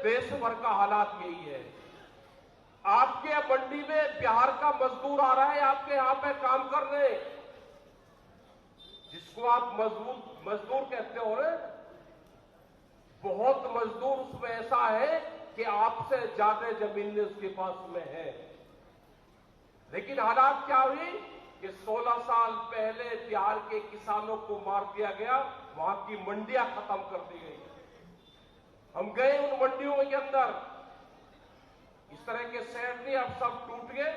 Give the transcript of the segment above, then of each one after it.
देश भर का हालात यही है। आपके मंडी में बिहार का मजदूर आ रहा है आपके यहां पे काम करने, जिसको आप मजदूर कहते हो ना, बहुत मजदूर उसमें ऐसा है कि आपसे ज्यादा जमीन उसके पास में है। लेकिन हालात क्या हुई कि 16 साल पहले बिहार के किसानों को मार दिया गया, वहां की मंडियां खत्म कर दी गई। हम गए उन मंडियों के अंदर, इस तरह के शेड नहीं, अब सब टूट गए।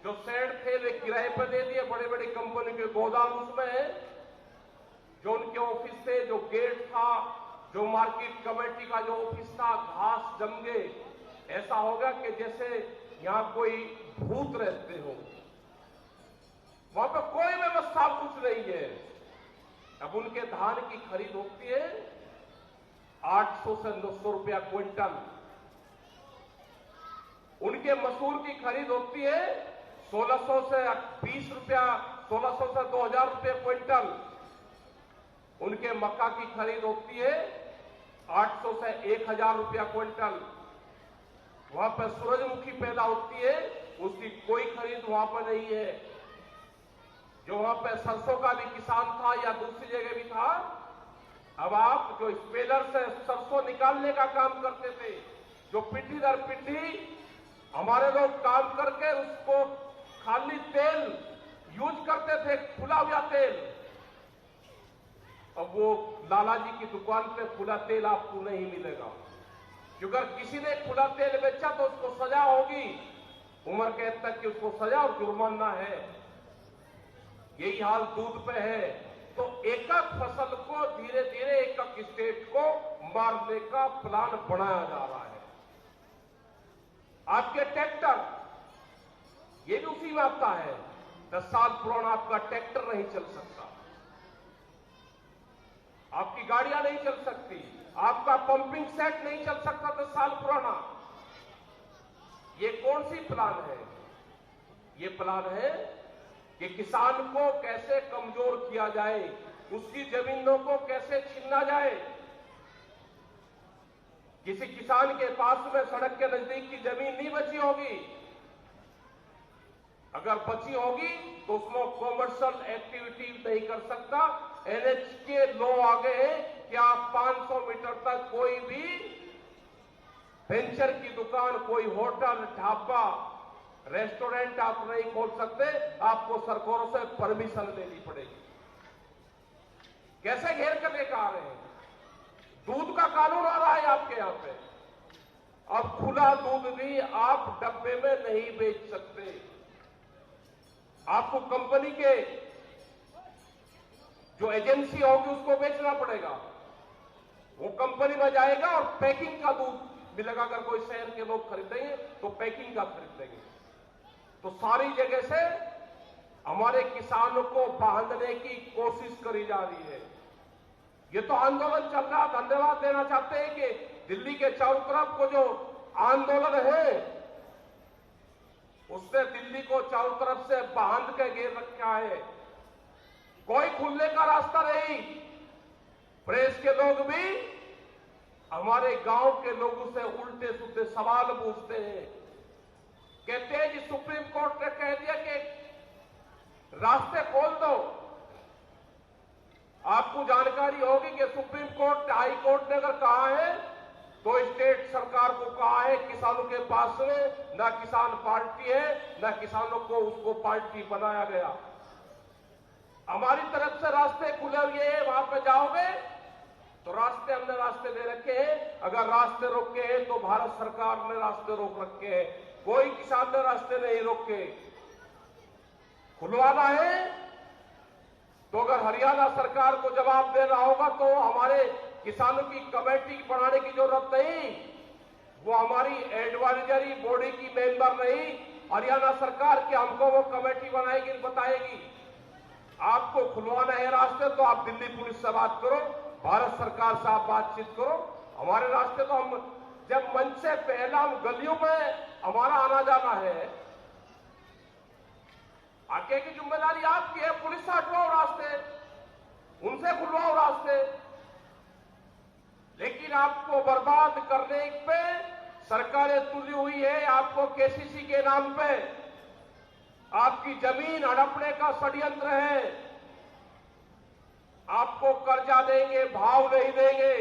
जो शेड थे वे किराए पर दे दिए, बड़े बड़ी कंपनी के गोदाम उसमें है। जो उनके ऑफिस थे, जो गेट था, जो मार्केट कमेटी का जो ऑफिस था, घास जम गए। ऐसा होगा कि जैसे यहां कोई भूत रहते हो। वहां पर कोई व्यवस्था कुछ नहीं है। अब उनके धान की खरीद होती है 800 से 900 रुपया क्विंटल। उनके मसूर की खरीद होती है 1600 से 20 रुपया, 1600 से 2000 रुपये क्विंटल। उनके मक्का की खरीद होती है 800 से 1000 रुपया क्विंटल। वहां पर सूरजमुखी पैदा होती है, उसकी कोई खरीद वहां पर नहीं है। जो वहां पर सरसों का भी किसान था या दूसरी जगह भी था, अब आप जो स्पेलर से सरसों निकालने का काम करते थे, जो पिट्ठी दर पिट्ठी हमारे लोग काम करके उसको खाली तेल यूज करते थे, खुला हुआ तेल। अब वो लाला जी की दुकान पे खुला तेल आपको नहीं मिलेगा, क्योंकि अगर किसी ने खुला तेल बेचा तो उसको सजा होगी, उम्र कैद तक की उसको सजा और जुर्माना है। यही हाल दूध पे है। तो एक एक फसल को धीरे धीरे एक एक स्टेट को मारने का प्लान बनाया जा रहा है। आपके ट्रैक्टर, ये भी उसी में आता है। 10 साल पुराना आपका ट्रैक्टर नहीं चल सकता, आपकी गाड़ियां नहीं चल सकती, आपका पंपिंग सेट नहीं चल सकता 10 साल पुराना। ये कौन सी प्लान है? ये प्लान है कि किसान को कैसे कमजोर किया जाए, उसकी जमीनों को कैसे छीना जाए। किसी किसान के पास में सड़क के नजदीक की जमीन नहीं बची होगी, अगर बची होगी तो उसमें कॉमर्शियल एक्टिविटी नहीं कर सकता। एनएच के लॉ आ गए हैं कि आप 500 मीटर तक कोई भी वेंचर की दुकान, कोई होटल, ढाबा, रेस्टोरेंट आप नहीं खोल सकते, आपको सरकारों से परमिशन लेनी पड़ेगी। कैसे घेर कर लेकर आ रहे हैं? दूध का कानून आ रहा है आपके यहां पे। अब खुला दूध भी आप डब्बे में नहीं बेच सकते, आपको कंपनी के जो एजेंसी होगी उसको बेचना पड़ेगा। वो कंपनी में जाएगा और पैकिंग का दूध मिलेगा। अगर कोई शहर के लोग खरीदेंगे तो पैकिंग का खरीदेंगे। तो सारी जगह से हमारे किसानों को बांधने की कोशिश करी जा रही है। ये तो आंदोलन चल रहा, धन्यवाद देना चाहते हैं कि दिल्ली के चारों तरफ को जो आंदोलन है उसने दिल्ली को चारों तरफ से बांध के घेर रखा है। कोई खुलने का रास्ता नहीं। प्रेस के लोग भी हमारे गांव के लोगों से उल्टे सुल्टे सवाल पूछते हैं। कहते हैं कि सुप्रीम कोर्ट ने कह दिया कि रास्ते खोल दो। आपको जानकारी होगी कि सुप्रीम कोर्ट, हाई कोर्ट ने अगर कहा है तो स्टेट सरकार को कहा है किसानों के पास में ना किसान पार्टी है, ना किसानों को उसको पार्टी बनाया गया। हमारी तरफ से रास्ते खुले हुए हैं, वहां पे जाओगे तो रास्ते हमने रास्ते दे रखे हैं। अगर रास्ते रोके हैं तो भारत सरकार ने रास्ते रोक रखे हैं, कोई किसान ने रास्ते नहीं रोके। खुलवाना है तो अगर हरियाणा सरकार को जवाब देना होगा तो हमारे किसानों की कमेटी बनाने की जरूरत नहीं। वो हमारी एडवाइजरी बॉडी की मेंबर नहीं, हरियाणा सरकार की हमको वो कमेटी बनाएगी, बताएगी। आपको खुलवाना है रास्ते तो आप दिल्ली पुलिस से बात करो, भारत सरकार से आप बातचीत करो। हमारे रास्ते तो हम जब मंच से पहला हम गलियों में हमारा आना जाना है, आगे की जिम्मेदारी आपकी है। पुलिस से हटवाओ रास्ते, उनसे खुलवाओ रास्ते, लेकिन आपको बर्बाद करने पे सरकारें तुली हुई है आपको केसीसी के नाम पे, आपकी जमीन हड़पने का षड्यंत्र है। आपको कर्जा देंगे, भाव नहीं देंगे।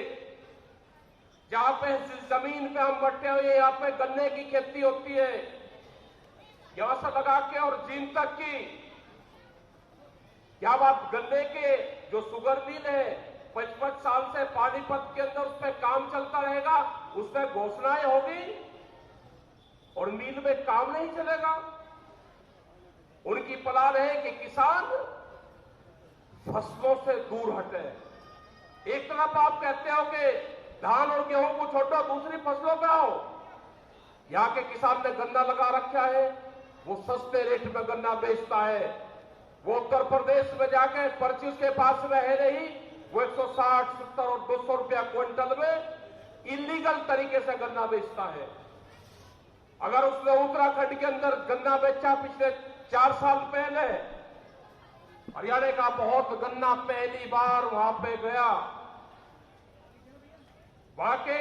जहां पे जिस जमीन पे हम बैठे हुए यहां पे गन्ने की खेती होती है, यहां से लगा के और जींद तक की, क्या आप गन्ने के जो शुगर मिल है 55 साल से पानीपत के अंदर उस पर काम चलता रहेगा, उसमें घोषणाएं होगी और मिल में काम नहीं चलेगा। उनकी प्लान है कि किसान फसलों से दूर हटे। एक तरफ आप कहते हो कि धान और गेहूं को छोड़ो, दूसरी फसलों पे आओ। यहां के किसान ने गन्ना लगा रखा है, वो सस्ते रेट में गन्ना बेचता है। वो उत्तर प्रदेश में जाके पर्ची उसके पास में है नहीं, वो 160, 70 और 200 रुपया क्विंटल में इलीगल तरीके से गन्ना बेचता है। अगर उसने उत्तराखंड के अंदर गन्ना बेचा पिछले 4 साल पहले, हरियाणा का बहुत गन्ना पहली बार वहां पे गया, वहां के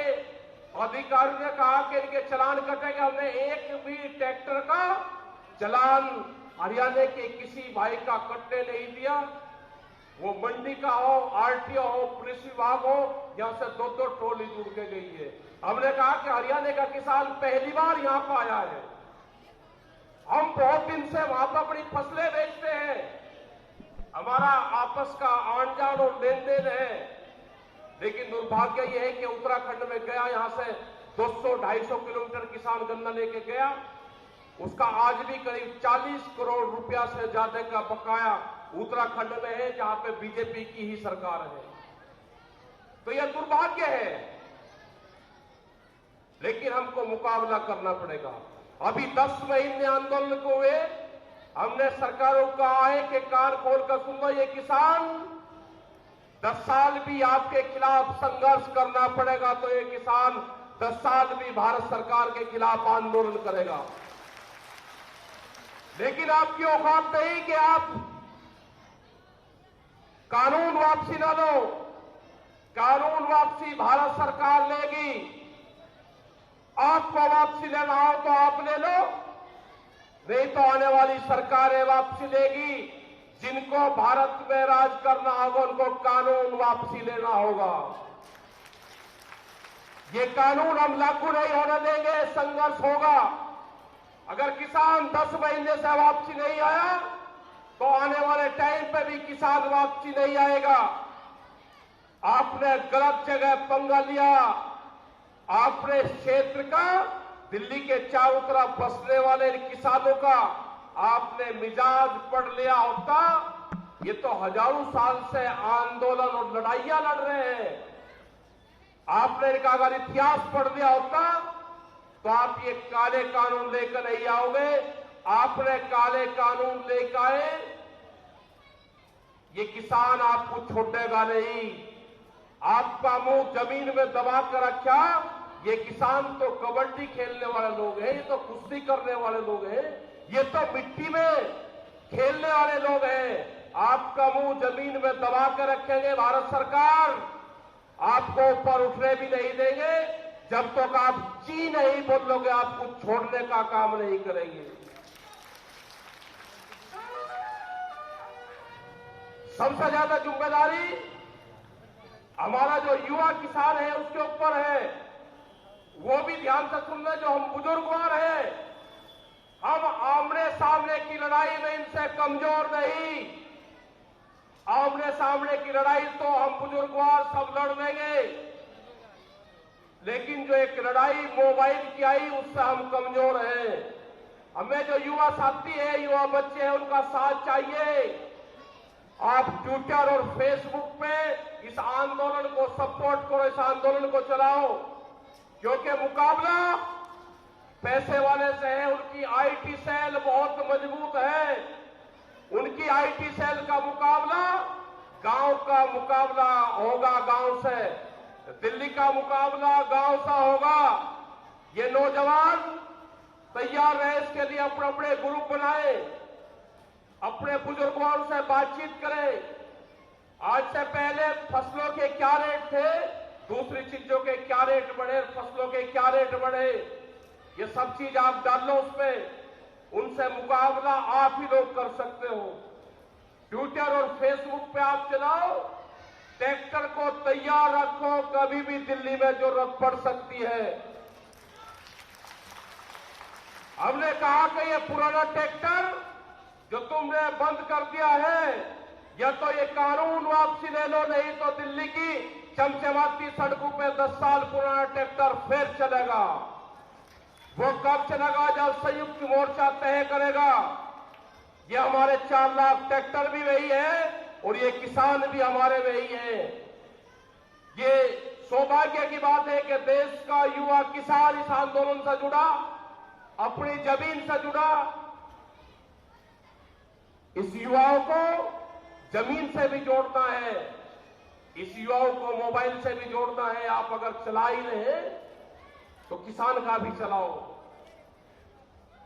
अधिकारी ने कहा कि इनके चालान कटेंगे। हमने एक भी ट्रैक्टर का चालान हरियाणा के किसी भाई का कटने नहीं दिया। वो मंडी का हो, आरटीओ हो, पुलिस विभाग हो, यहां से 2-2 ट्रॉली जुड़ के गई है। हमने कहा कि हरियाणा का किसान पहली बार यहां पर आया है। हम बहुत दिन से वहां पर अपनी फसलें बेचते हैं, हमारा आपस का आन जान और लेन देन है। लेकिन दुर्भाग्य यह है कि उत्तराखंड में गया, यहां से 200-250 किलोमीटर किसान गन्ना लेके गया, उसका आज भी करीब 40 करोड़ रुपया से ज्यादा का बकाया उत्तराखंड में है, जहां पे बीजेपी की ही सरकार है। तो यह दुर्भाग्य है, लेकिन हमको मुकाबला करना पड़ेगा। अभी 10 महीने आंदोलन को हुए, हमने सरकारों को कहा है कि कान खोलकर सुन लो, ये किसान 10 साल भी आपके खिलाफ संघर्ष करना पड़ेगा, तो ये किसान 10 साल भी भारत सरकार के खिलाफ आंदोलन करेगा। लेकिन आपकी औकात नहीं कि आप कानून वापसी न दो। कानून वापसी भारत सरकार लेगी। आपको वापसी लेना हो तो आप ले लो, नहीं तो आने वाली सरकारें वापसी लेगी। जिनको भारत में राज करना होगा उनको कानून वापसी लेना होगा। ये कानून हम लागू नहीं होने देंगे, संघर्ष होगा। अगर किसान 10 महीने से वापसी नहीं आया तो आने वाले टाइम पे भी किसान वापसी नहीं आएगा। आपने गलत जगह पंगा लिया। आपने क्षेत्र का, दिल्ली के चारों तरफ बसने वाले किसानों का आपने मिजाज पढ़ लिया होता। ये तो हजारों साल से आंदोलन और लड़ाइयां लड़ रहे हैं। आपने इनका अगर इतिहास पढ़ लिया होता तो आप ये काले कानून लेकर नहीं आओगे। आपने काले कानून लेकर आए, ये किसान आपको छोड़ेगा नहीं। आपका मुंह जमीन में दबा कर रखा। ये किसान तो कबड्डी खेलने वाले लोग हैं, ये तो कुश्ती करने वाले लोग हैं, ये तो मिट्टी में खेलने वाले लोग हैं। आपका मुंह जमीन में दबा कर रखेंगे भारत सरकार, आपको ऊपर उठने भी नहीं देंगे। जब तक आप जी नहीं बोलोगे, आपको छोड़ने का काम नहीं करेंगे। सबसे ज्यादा जिम्मेदारी हमारा जो युवा किसान है उसके ऊपर है। वो भी ध्यान से सुन ले, जो हम बुजुर्गवार हैं, हम आमने सामने की लड़ाई में इनसे कमजोर नहीं। आमने सामने की लड़ाई तो हम बुजुर्गवार सब लड़ लेंगे, लेकिन जो एक लड़ाई मोबाइल की आई उससे हम कमजोर हैं। हमें जो युवा साथी है, युवा बच्चे हैं, उनका साथ चाहिए। आप ट्विटर और फेसबुक पे इस आंदोलन को सपोर्ट करो, इस आंदोलन को चलाओ, क्योंकि मुकाबला पैसे वाले से है। उनकी आईटी सेल बहुत मजबूत है। उनकी आईटी सेल का मुकाबला गांव का मुकाबला होगा, गांव से। दिल्ली का मुकाबला गांव सा होगा। ये नौजवान तैयार रहे, इसके लिए अपने अपने ग्रुप बनाए, अपने बुजुर्गों से बातचीत करें। आज से पहले फसलों के क्या रेट थे, दूसरी चीजों के क्या रेट बढ़े, फसलों के क्या रेट बढ़े, ये सब चीज आप डाल लो उसमें, उनसे मुकाबला आप ही लोग कर सकते हो। ट्विटर और फेसबुक पे आप चलाओ, ट्रैक्टर को तैयार रखो, कभी भी दिल्ली में जरूरत पड़ सकती है। हमने कहा कि ये पुराना ट्रैक्टर जो तुमने बंद कर दिया है, या तो ये कानून वापसी ले लो, नहीं तो दिल्ली की चमचमाती सड़कों पे 10 साल पुराना ट्रैक्टर फिर चलेगा। वो कब चलेगा? जब संयुक्त मोर्चा तय करेगा। ये हमारे 4 लाख ट्रैक्टर भी वही है और ये किसान भी हमारे वही है। ये सौभाग्य की बात है कि देश का युवा किसान इस आंदोलन से जुड़ा, अपनी जमीन से जुड़ा। इस युवाओं को जमीन से भी जोड़ना है, इस युवाओं को मोबाइल से भी जोड़ना है। आप अगर चला ही रहे तो किसान का भी चलाओ।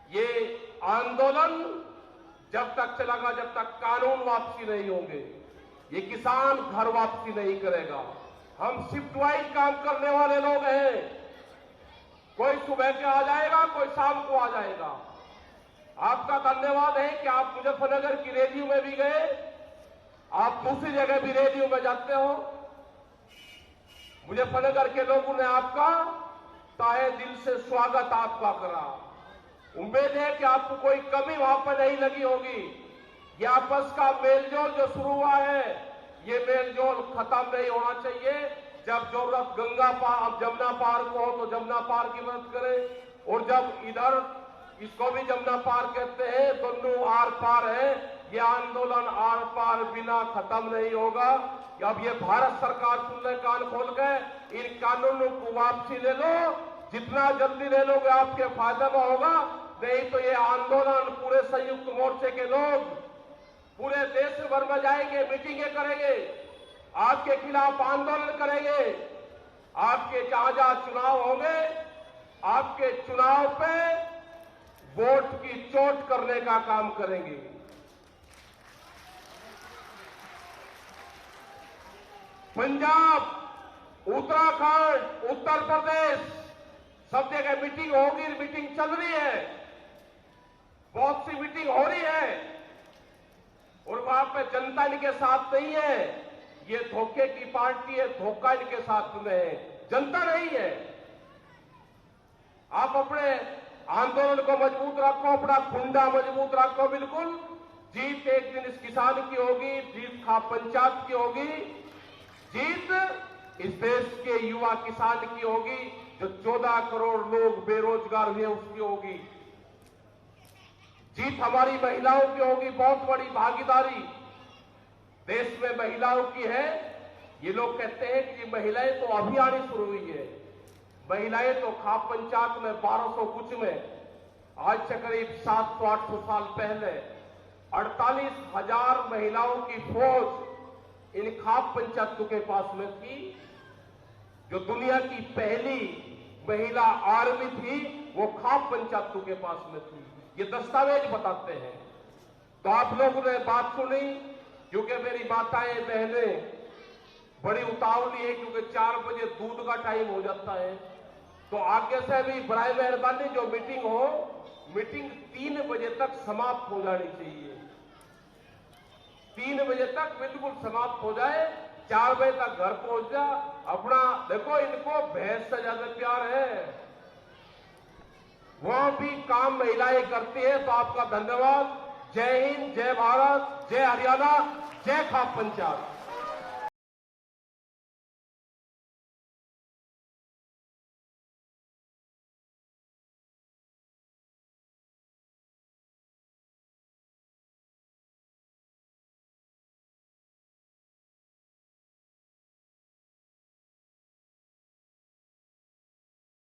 ये आंदोलन जब तक चलेगा जब तक कानून वापसी नहीं होंगे। ये किसान घर वापसी नहीं करेगा। हम शिफ्ट वाइज काम करने वाले लोग हैं। कोई सुबह के आ जाएगा, कोई शाम को आ जाएगा। आपका धन्यवाद है कि आप मुजफ्फरनगर की रैलियों में भी गए, आप दूसरी जगह भी रैलियों में जाते हो। मुजफ्फरनगर के लोगों ने आपका ताहे दिल से स्वागत आपका करा। उम्मीद है कि आपको कोई कमी वहां पर नहीं लगी होगी। ये आपस का मेलजोल जो शुरू हुआ है, ये मेलजोल खत्म नहीं होना चाहिए। जब जरूरत गंगा पार, जमुना पार को हो तो जमुना पार की मदद करें, और जब इधर इसको भी जमुना पार कहते हैं, दोनों आर पार है। ये आंदोलन आर पार बिना खत्म नहीं होगा। अब ये भारत सरकार सुन ले कान खोल के, इन कानूनों को वापसी ले लो। जितना जल्दी ले लोगे आपके फायदे में होगा। नहीं तो ये आंदोलन पूरे संयुक्त मोर्चे के लोग पूरे देश भर में जाएंगे, मीटिंगें करेंगे, आपके खिलाफ आंदोलन करेंगे। आपके जहां जहां चुनाव होंगे, आपके चुनाव पे वोट की चोट करने का काम करेंगे। पंजाब, उत्तराखंड, उत्तर प्रदेश, सब जगह मीटिंग होगी, मीटिंग चल रही है, बहुत सी मीटिंग हो रही है। और वहां पे जनता इनके साथ नहीं है। ये धोखे की पार्टी है, धोखा इनके साथ में है, जनता नहीं है। आप अपने आंदोलन को मजबूत रखो, अपना खुंडा मजबूत रखो। बिल्कुल जीत एक दिन इस किसान की होगी, जीत खाप पंचायत की होगी, जीत इस देश के युवा किसान की होगी। जो 14 करोड़ लोग बेरोजगार हुए उसकी होगी। जीत हमारी महिलाओं की होगी। बहुत बड़ी भागीदारी देश में महिलाओं की है। ये लोग कहते हैं कि महिलाएं तो अभी आनी शुरू हुई है। महिलाएं तो खाप पंचायत में 1200 कुछ में, आज से करीब 700-800 साल पहले 48,000 महिलाओं की फौज इन खाप पंचायतों के पास में थी। जो दुनिया की पहली महिला आर्मी थी वो खाप पंचायतों के पास में थी। ये दस्तावेज बताते हैं। तो आप लोगों ने बात सुनी, क्योंकि मेरी माताएं बहनें बड़ी उतावली है, क्योंकि 4 बजे दूध का टाइम हो जाता है। तो आगे से भी बराए मेहरबानी जो मीटिंग हो, मीटिंग 3 बजे तक समाप्त हो जानी चाहिए। 3 बजे तक बिल्कुल समाप्त हो जाए, 4 बजे तक घर पहुंच जा। अपना देखो, इनको भैंस से ज्यादा प्यार है। वहां भी काम महिलाएं करती है। तो आपका धन्यवाद। जय हिंद, जय भारत, जय हरियाणा, जय खाप पंचायत।